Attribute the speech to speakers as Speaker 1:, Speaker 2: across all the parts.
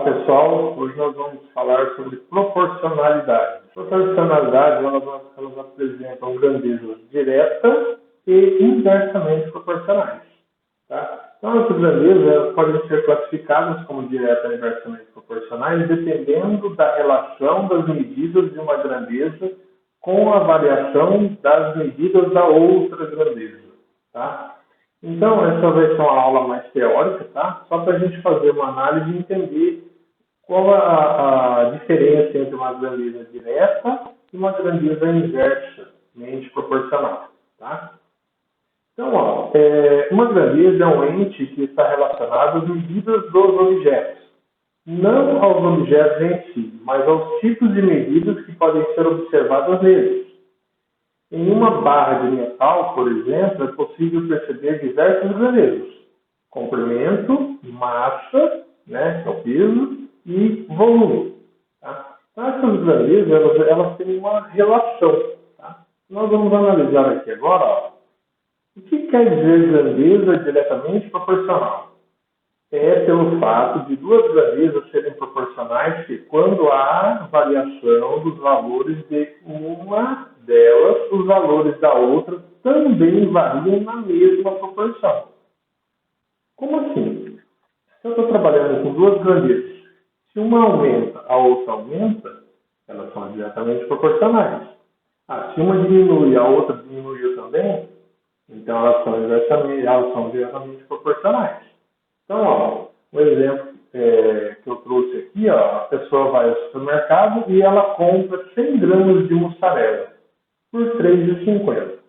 Speaker 1: Olá pessoal, hoje nós vamos falar sobre proporcionalidade. Proporcionalidade, elas apresentam grandezas diretas e inversamente proporcionais. Tá? Então, essas grandezas podem ser classificadas como direta e inversamente proporcionais, dependendo da relação das medidas de uma grandeza com a variação das medidas da outra grandeza. Tá? Então, essa vai ser uma aula mais teórica, tá? Só para a gente fazer uma análise e entender qual a diferença entre uma grandeza direta e uma grandeza inversamente proporcional, tá? Então, uma grandeza é um ente que está relacionado às medidas dos objetos, não aos objetos em si, mas aos tipos de medidas que podem ser observadas neles. Em uma barra de metal, por exemplo, é possível perceber diversas grandezas: comprimento, massa, né, que é o peso, e volume. Tá? Então, essas grandezas elas têm uma relação. Tá? Nós vamos analisar aqui agora o que quer dizer grandeza diretamente proporcional. É pelo fato de duas grandezas serem proporcionais que, quando há variação dos valores de uma delas, os valores da outra também variam na mesma proporção. Como assim? Se eu estou trabalhando com duas grandezas, se uma aumenta, a outra aumenta, elas são diretamente proporcionais. Se uma diminui, a outra diminuiu também, então elas são diretamente proporcionais. Então, um exemplo que eu trouxe aqui, a pessoa vai ao supermercado e ela compra 100 gramas de mussarela por R$ 3,50.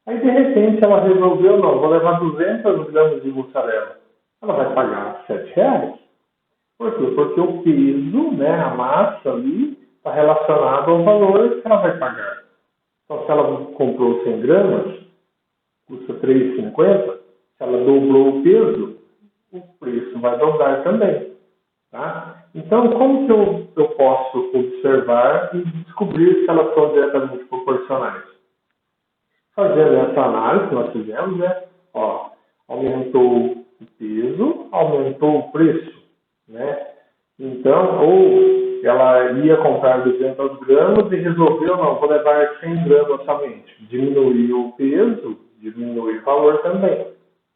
Speaker 1: Aí, de repente, ela resolveu, não, vou levar 200 gramas de mussarela. Ela vai pagar R$ 7,00. Por quê? Porque o peso, né, a massa ali, está relacionado ao valor que ela vai pagar. Então, se ela comprou 100 gramas, custa R$ 3,50. Se ela dobrou o peso, o preço vai dobrar também. Tá? Então, como que eu posso observar e descobrir se elas são diretamente proporcionais? Fazendo essa análise que nós fizemos, né? Aumentou o peso, aumentou o preço. Né? Então, ou ela ia comprar 200 gramas e resolveu, não, vou levar 100 gramas somente. Diminuiu o peso, diminui o valor também.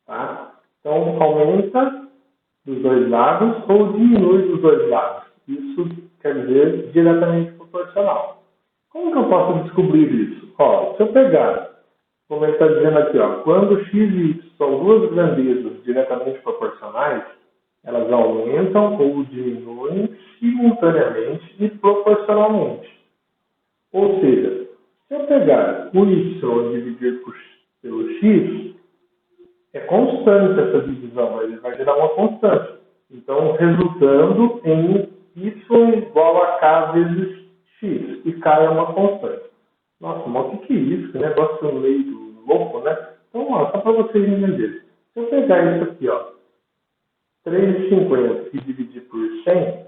Speaker 1: Tá? Então, aumenta dos dois lados ou diminui dos dois lados. Isso quer dizer diretamente proporcional. Como que eu posso descobrir isso? Se eu pegar, como ele está dizendo aqui, quando x e y são duas grandezas diretamente proporcionais, elas aumentam ou diminuem simultaneamente e proporcionalmente. Ou seja, se eu pegar o y e dividir pelo x, é constante essa divisão, ele vai gerar uma constante. Então, resultando em y igual a k vezes x, e k é uma constante. Nossa, mas o que é isso? Que negócio meio louco, né? Então, só para vocês entenderem. Se eu pegar isso aqui, 3,50 e dividir por 100,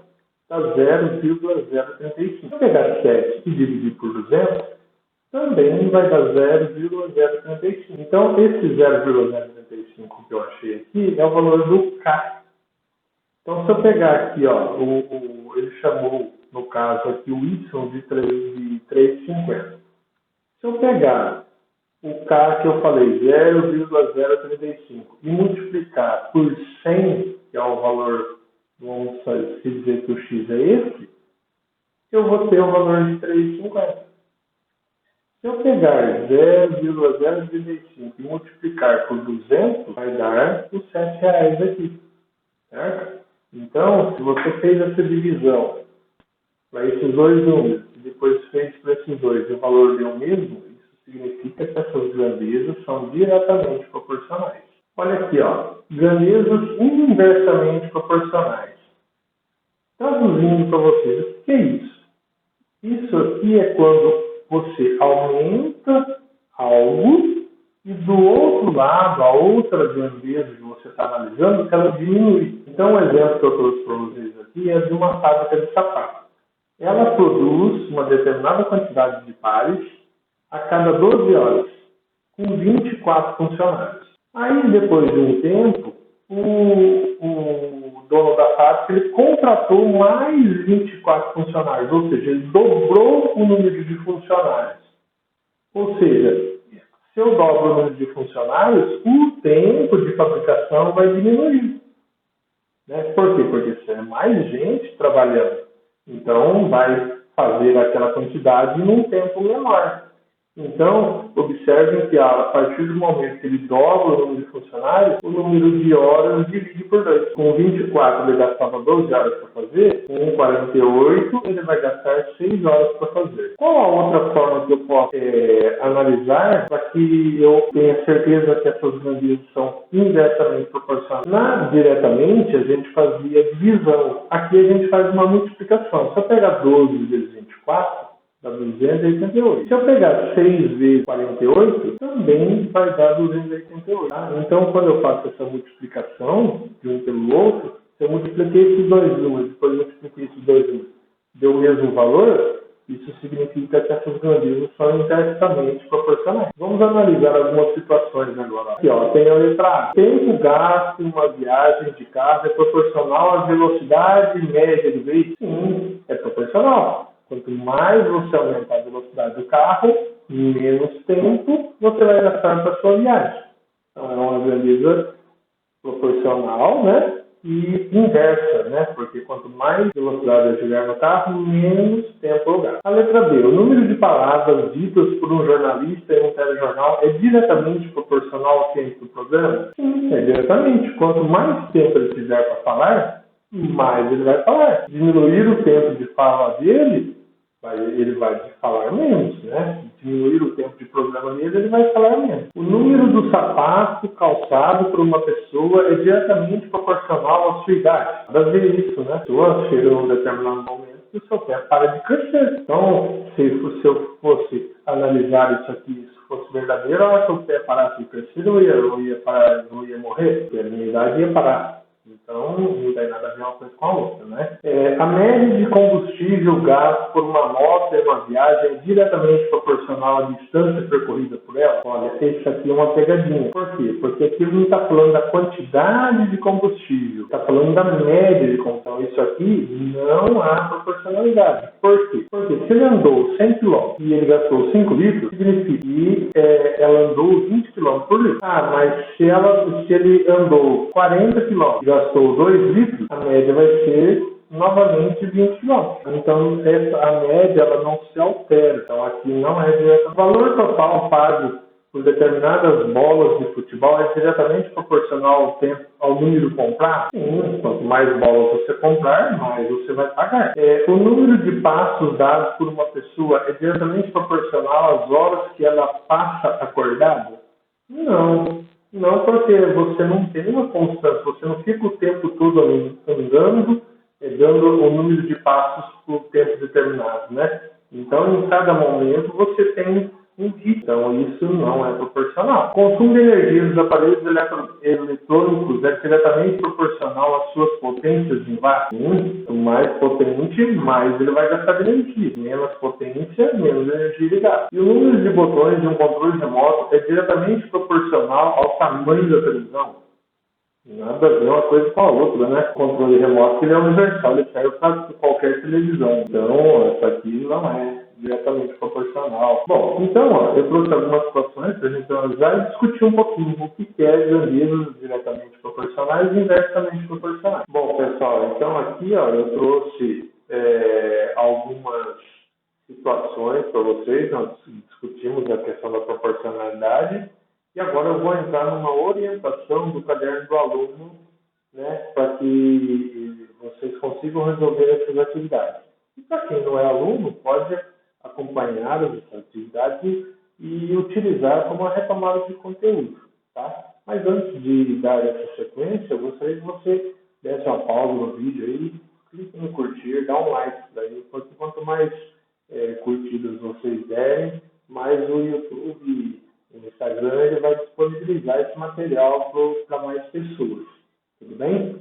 Speaker 1: dá 0,035. Se eu pegar 7 e dividir por 200, também vai dar 0,035. Então, esse 0,035 que eu achei aqui é o valor do K. Então, se eu pegar aqui, ele chamou, no caso aqui, o Y de 3,50. Se eu pegar o K que eu falei, 0,035, e multiplicar por 100, que é o valor, vamos dizer que o X é esse, eu vou ter o valor de 3,50. Se eu pegar 0,035 e multiplicar por 200, vai dar os R$ 7,00 aqui, certo? Então, se você fez essa divisão para esses dois números, e depois fez para esses dois e o valor deu o mesmo, isso significa que essas grandezas são diretamente proporcionais. Olha aqui, grandezas inversamente proporcionais. Traduzindo para vocês, o que é isso? Isso aqui é quando você aumenta algo e do outro lado, a outra grandeza que você está analisando, ela diminui. Então, o exemplo que eu trouxe para vocês aqui é de uma fábrica de sapatos. Ela produz uma determinada quantidade de pares a cada 12 horas, com 24 funcionários. Aí, depois de um tempo, o dono da fábrica, ele contratou mais 24 funcionários, ou seja, ele dobrou o número de funcionários. Ou seja, se eu dobro o número de funcionários, o tempo de fabricação vai diminuir. Né? Por quê? Porque se é mais gente trabalhando, então vai fazer aquela quantidade num tempo menor. Então, observem que a partir do momento que ele dobra o número de funcionários, o número de horas divide por 2. Com 24 ele gastava 12 horas para fazer, com 48 ele vai gastar 6 horas para fazer. Qual a outra forma que eu posso analisar para que eu tenha certeza que essas grandezas são inversamente proporcionais? Diretamente, a gente fazia divisão. Aqui a gente faz uma multiplicação. Se eu pegar 12 vezes 24, dá 288. Se eu pegar 6 vezes 48, também vai dar 288. Tá? Então, quando eu faço essa multiplicação de um pelo outro, se eu multipliquei esses dois números, depois multipliquei esses dois números, deu o mesmo valor, isso significa que essas grandezas são inversamente proporcionais. Vamos analisar algumas situações agora. Aqui, ó, tem a letra A. Tempo gasto em uma viagem de carro é proporcional à velocidade média do veículo? Sim, é proporcional. Quanto mais você aumentar a velocidade do carro, menos tempo você vai gastar para a sua viagem. Então, é uma grandeza proporcional, né? E inversa, né? Porque quanto mais velocidade eu tiver no carro, menos tempo eu gasto. A letra B. O número de palavras ditas por um jornalista em um telejornal é diretamente proporcional ao tempo do programa? Sim, é diretamente. Quanto mais tempo ele tiver para falar, mais ele vai falar. Diminuir o tempo de fala dele, ele vai falar menos, né? Diminuir o tempo de programa dele, ele vai falar menos. O número do sapato calçado por uma pessoa é diretamente proporcional à sua idade. Nada a ver isso, né? A pessoa chega em um determinado momento e o seu pé para de crescer. Então, se eu fosse analisar isso aqui, se fosse verdadeiro, a hora que o pé parasse de crescer, eu ia morrer, porque a minha idade ia parar. Então, não tem nada a ver uma coisa com a outra, né? A média de combustível gasto por uma moto em uma viagem é diretamente proporcional à distância percorrida por ela? Olha, isso aqui é uma pegadinha. Por quê? Porque aqui não está falando da quantidade de combustível, está falando da média de combustível. Então, isso aqui não há proporcionalidade. Por quê? Porque se ele andou 100 km e ele gastou 5 litros, significa que ela andou 20 km por litro. Mas se ele andou 40 km e gastou 2 litros, a média vai ser novamente 20 km. Então, a média ela não se altera. Então, aqui não é direto. O valor total pago por determinadas bolas de futebol é diretamente proporcional ao número comprado? Sim, quanto mais bolas você comprar, mais você vai pagar. O número de passos dados por uma pessoa é diretamente proporcional às horas que ela passa acordada? Não. Não, porque você não tem uma constância, você não fica o tempo todo andando, dando o número de passos por tempo determinado, né? Então, em cada momento, você tem um ritmo. Então, isso não é proporcional. O consumo de energia dos aparelhos eletrônicos é diretamente proporcional às suas potências em watts. Quanto mais potente, mais ele vai gastar de energia. Menos potência, menos energia ele gasta. E o número de botões de um controle remoto é diretamente proporcional ao tamanho da televisão. Nada a ver uma coisa com a outra, né? O controle remoto ele é universal, ele serve para qualquer televisão. Então, essa aqui não é diretamente proporcional. Bom, então, eu trouxe algumas situações para a gente analisar e discutir um pouquinho o que é grandezas diretamente proporcionais e inversamente proporcionais. Bom, pessoal, então aqui eu trouxe algumas situações para vocês. Nós discutimos a questão da proporcionalidade. E agora eu vou entrar numa orientação do caderno do aluno, né, para que vocês consigam resolver essas atividades. E para quem não é aluno, pode acompanhar essas atividades e utilizar como uma retomada de conteúdo. Tá? Mas antes de dar essa sequência, eu gostaria que você desse uma pausa no vídeo aí, clique no curtir, dá um like daí, porque quanto mais curtidas vocês derem, mais o YouTube, o Instagram, ele vai disponibilizar esse material para mais pessoas. Tudo bem?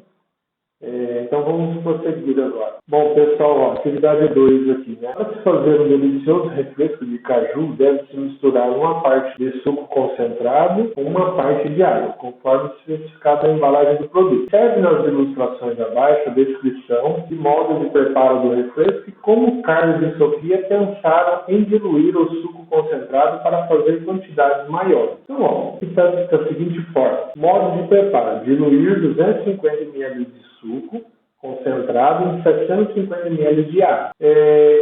Speaker 1: Então vamos prosseguir agora. Bom, pessoal, ó, atividade 2 aqui, né? Para se fazer um delicioso refresco de caju, deve-se misturar uma parte de suco concentrado com uma parte de água, conforme especificado na embalagem do produto. Serve nas ilustrações abaixo a descrição de modo de preparo do refresco e como Carlos e Sofia pensaram em diluir o suco concentrado para fazer quantidades maiores. Então, ó, está da seguinte forma. Modo de preparo: diluir 250 ml de suco concentrado em 750 ml de água.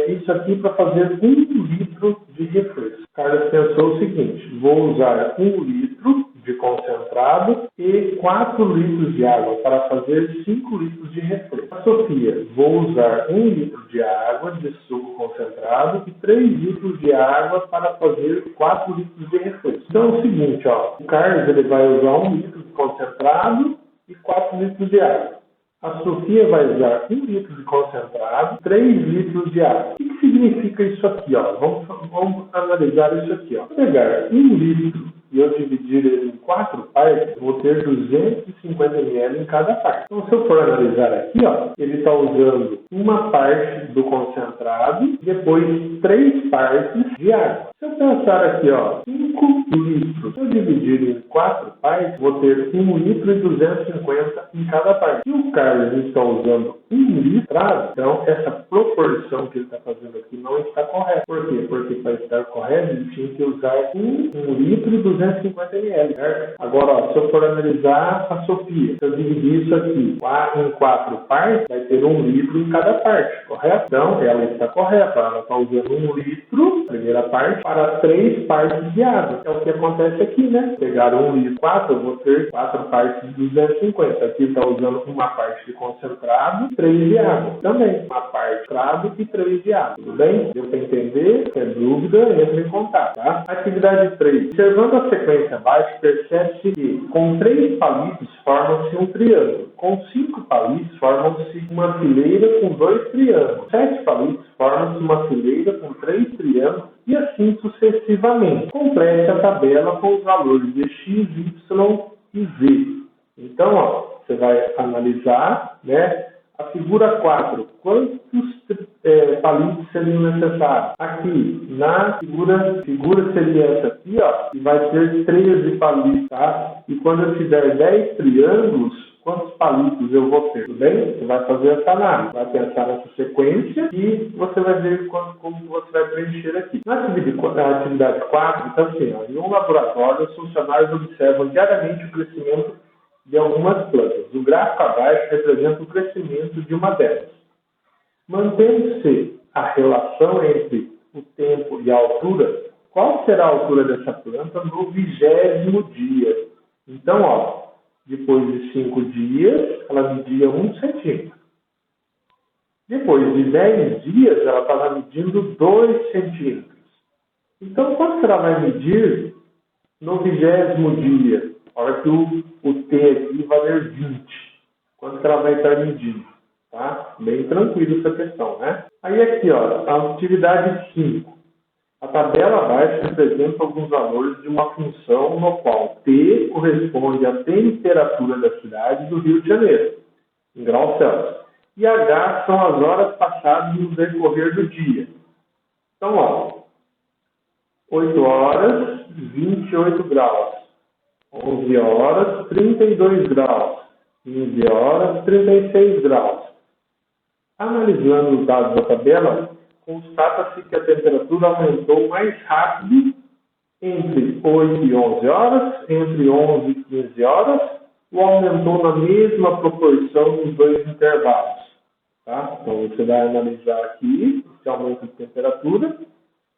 Speaker 1: Isso aqui para fazer 1 litro de refresco. Carlos pensou o seguinte: vou usar 1 litro de concentrado e 4 litros de água para fazer 5 litros de refresco. A Sofia: vou usar 1 litro de água de suco concentrado e 3 litros de água para fazer 4 litros de refresco. Então é o seguinte, ó, o Carlos ele vai usar 1 litro de concentrado e 4 litros de água. A Sofia vai usar 1 litro de concentrado, 3 litros de água. O que significa isso aqui? Ó? Vamos analisar isso aqui. Ó. Se eu pegar 1 litro e eu dividir ele em 4 partes, eu vou ter 250 ml em cada parte. Então, se eu for analisar aqui, ó, ele está usando uma parte do concentrado e depois 3 partes de água. Se eu pensar aqui, ó, 5 litros, se eu dividir em 4 partes, vou ter 1 litro e 250 em cada parte. E o Carlos está usando 1 litro, então essa proporção que ele está fazendo aqui não está correta. Por quê? Porque para estar correto, ele tinha que usar 1 litro e 250 ml. Certo? Agora, ó, se eu for analisar a Sofia, se eu dividir isso aqui em 4 partes, vai ter 1 litro em cada parte, correto? Então, ela está correta. Ela está usando 1 litro, primeira parte, para 3 partes de água. É o que acontece aqui, né? Pegar 1 litro, 4, eu vou ter 4 partes de 250. Aqui está usando uma parte de concentrado e 3 de água. Também, uma parte de concentrado e 3 de água. Tudo bem? Deu para entender? Se tem dúvida, entre em contato, tá? Atividade 3. Observando a sequência abaixo, percebe-se que com 3 palitos formam-se um triângulo. Com 5 palitos formam-se uma fileira com 2 triângulos. 7 palitos formam-se uma fileira com 3 triângulos e assim sucessivamente. Complete a tabela com os valores de x, y e z. Então, ó, você vai analisar, né? A figura 4, quantos palitos seriam necessários? Aqui, na figura seria essa aqui, ó, e vai ter 13 palitos, tá? E quando eu tiver 10 triângulos, quantos palitos eu vou ter? Tudo bem? Você vai fazer essa análise, vai pensar nessa sequência e você vai ver como você vai preencher aqui. Na atividade 4, então assim, ó, em um laboratório, os funcionários observam diariamente o crescimento de algumas plantas. O gráfico abaixo representa o crescimento de uma delas. Mantendo-se a relação entre o tempo e a altura, qual será a altura dessa planta no 20º dia? Então, ó, depois de 5 dias, ela media 1 centímetro. Depois de 10 dias, ela estava medindo 2 centímetros. Então, quanto ela vai medir no 20º dia? A hora que o T aqui valer 20. Quanto que ela vai estar medindo? Tá? Bem tranquilo essa questão, né? Aí aqui, ó, a atividade 5. A tabela abaixo representa alguns valores de uma função no qual T corresponde à temperatura da cidade do Rio de Janeiro, em graus Celsius. E H são as horas passadas no decorrer do dia. Então, ó, 8 horas, 28 graus. 11 horas, 32 graus. 15 horas, 36 graus. Analisando os dados da tabela, constata-se que a temperatura aumentou mais rápido entre 8 e 11 horas, entre 11 e 15 horas, ou aumentou na mesma proporção nos dois intervalos. Tá? Então, você vai analisar aqui esse aumento de temperatura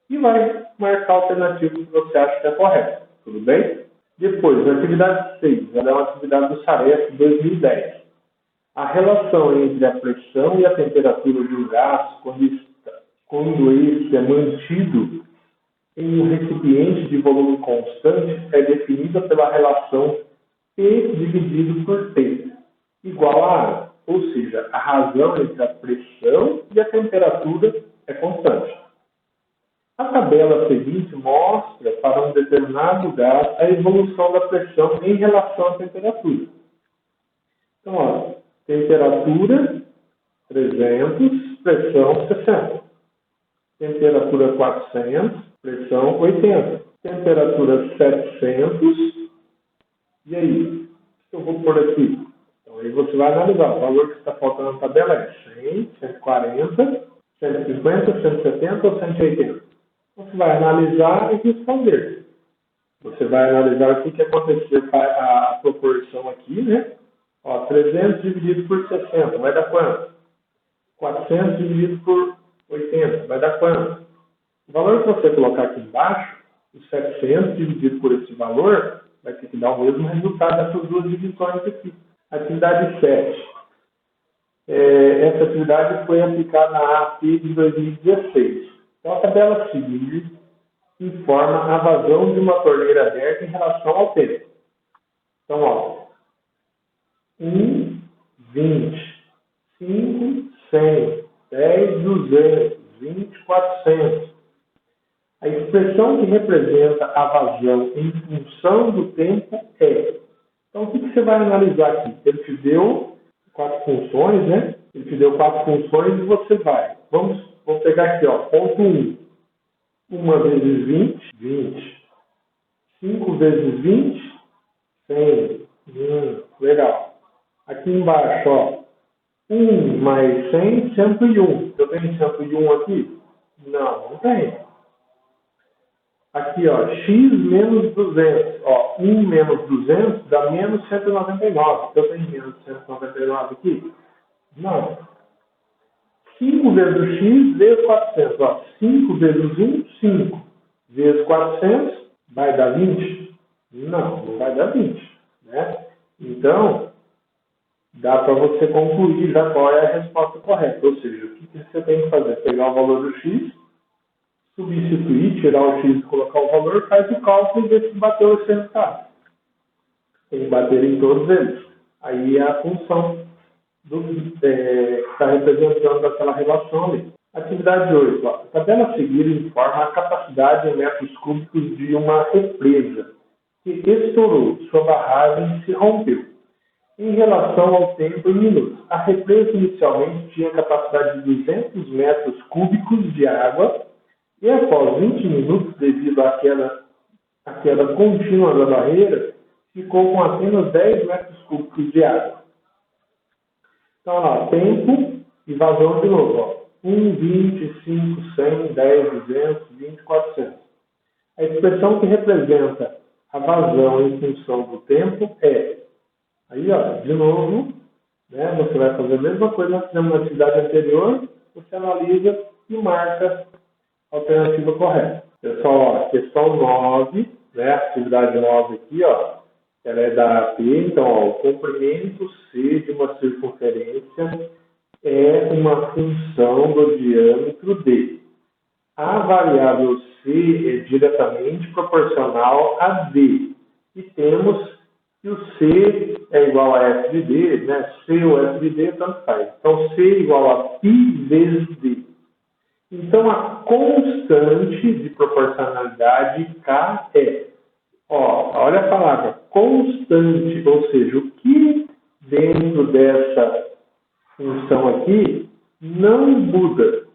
Speaker 1: e vai marcar a alternativa que você acha que é correta. Tudo bem? Depois, a atividade 6, ela é uma atividade do SAREF 2010. A relação entre a pressão e a temperatura de um gás, quando este é mantido em um recipiente de volume constante, é definida pela relação P dividido por T, igual a A. Ou seja, a razão entre a pressão e a temperatura é constante. A tabela seguinte mostra para um determinado gás a evolução da pressão em relação à temperatura. Então, olha, Temperatura 300, pressão 60. Temperatura 400, pressão 80. Temperatura 700. E aí? O que eu vou pôr aqui? Então aí você vai analisar. O valor que está faltando na tabela é 100, 140, 150, 170 ou 180. Você vai analisar e responder. Você vai analisar o que aconteceu com a proporção aqui, né? Ó, 300 dividido por 60, vai dar quanto? 400 dividido por 80, vai dar quanto? O valor que você colocar aqui embaixo, os 700 dividido por esse valor, vai ter que dar o mesmo resultado dessas duas divisões aqui. Atividade 7. Essa atividade foi aplicada na AP de 2016. Então, a tabela a seguir informa a vazão de uma torneira aberta em relação ao tempo. Então, ó, 1, 20, 5, 100, 10, 200, 20, 400. A expressão que representa a vazão em função do tempo é. Então, o que você vai analisar aqui? Ele te deu 4 funções, né? Ele te deu 4 funções e você vai. Vamos pegar aqui, ó, ponto 1. 1 vezes 20, 20. 5 vezes 20, 100. Legal. Aqui embaixo, ó, 1 mais 100, 101. Eu tenho 101 aqui? Não tem. Aqui, ó, x menos 200. Ó, 1 menos 200 dá menos 199. Eu tenho menos 199 aqui? Não. 5 vezes x vezes 400. Ó, 5 vezes 1, 5. Vezes 400, vai dar 20? Não vai dar 20. Né? Então, dá para você concluir já qual é a resposta correta. Ou seja, o que você tem que fazer? Pegar o valor do x, substituir, tirar o x e colocar o valor, faz o cálculo e vê se bateu esse resultado. Tem que bater em todos eles. Aí é a função que está representando aquela relação ali. Atividade 8. Ó. A tabela a seguir informa a capacidade em metros cúbicos de uma represa que estourou, sua barragem se rompeu. Em relação ao tempo em minutos, a represa inicialmente tinha capacidade de 200 metros cúbicos de água e após 20 minutos, devido à queda contínua da barreira, ficou com apenas 10 metros cúbicos de água. Então, lá, tempo e vazão de novo. Ó. 1, 20, 5, 100, 10, 200, 20, 400. A expressão que representa a vazão em função do tempo é... Aí, ó, de novo, né, você vai fazer a mesma coisa que fizemos na atividade anterior, você analisa e marca a alternativa correta. Pessoal, ó, questão 9, né, atividade 9 aqui, ó, ela é da AP, então, ó, o comprimento C de uma circunferência é uma função do diâmetro D. A variável C é diretamente proporcional a D. E temos que o C é igual a F de D, né? C ou F de D, tanto faz. Então, C é igual a π vezes D. Então, a constante de proporcionalidade K é, ó, olha a palavra, constante, ou seja, o que dentro dessa função aqui não muda.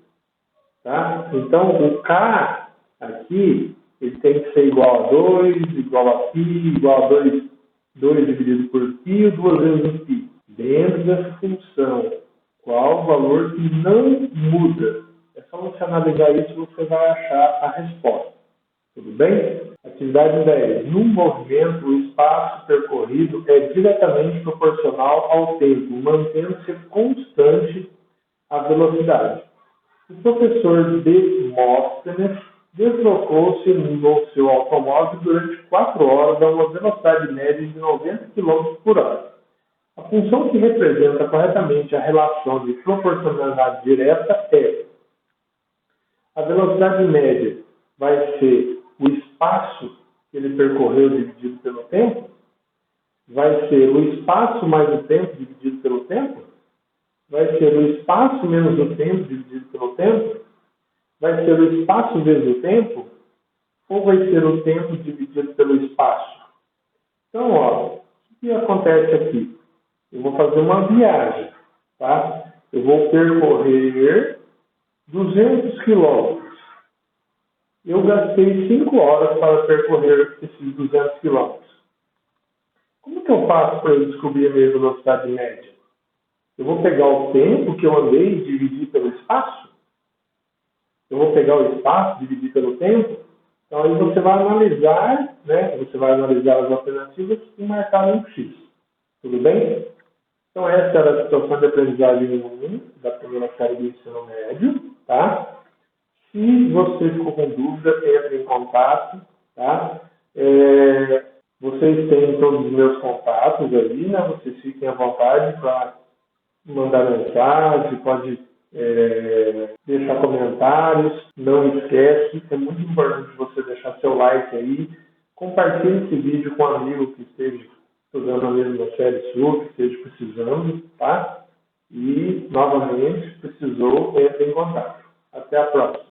Speaker 1: Tá? Então, o K aqui, ele tem que ser igual a 2, igual a π, igual a 2 dividido por π, 2 vezes π. Dentro dessa função, qual o valor que não muda? É só você analisar isso e você vai achar a resposta. Tudo bem? Atividade 10. Num movimento, o espaço percorrido é diretamente proporcional ao tempo, mantendo-se constante a velocidade. O professor Demóstenes deslocou-se no seu automóvel durante 4 horas a uma velocidade média de 90 km por hora. A função que representa corretamente a relação de proporcionalidade direta é: a velocidade média vai ser o espaço que ele percorreu dividido pelo tempo? Vai ser o espaço mais o tempo dividido pelo tempo? Vai ser o espaço menos o tempo dividido pelo tempo? Vai ser o espaço vezes o tempo? Ou vai ser o tempo dividido pelo espaço? Então, ó, o que acontece aqui? eu vou fazer uma viagem, tá? Eu vou percorrer 200 quilômetros. Eu gastei 5 horas para percorrer esses 200 quilômetros. Como que eu faço para eu descobrir a minha velocidade média? Eu vou pegar o tempo que eu andei e dividir pelo espaço? Eu vou pegar o espaço e dividir pelo tempo? Então aí você vai analisar, né? Você vai analisar as alternativas e marcar um X. Tudo bem? Então essa era a situação de aprendizagem 1 da primeira série do ensino médio, tá? Se você ficou com dúvida, entre em contato, tá? Vocês têm todos os meus contatos ali, né? Vocês fiquem à vontade para mandar mensagem, pode deixar comentários. Não esquece, é muito importante você deixar seu like aí. Compartilhe esse vídeo com um amigo que esteja estudando a mesma série sua, que esteja precisando, tá? E, novamente, precisou, entre em contato. Até a próxima.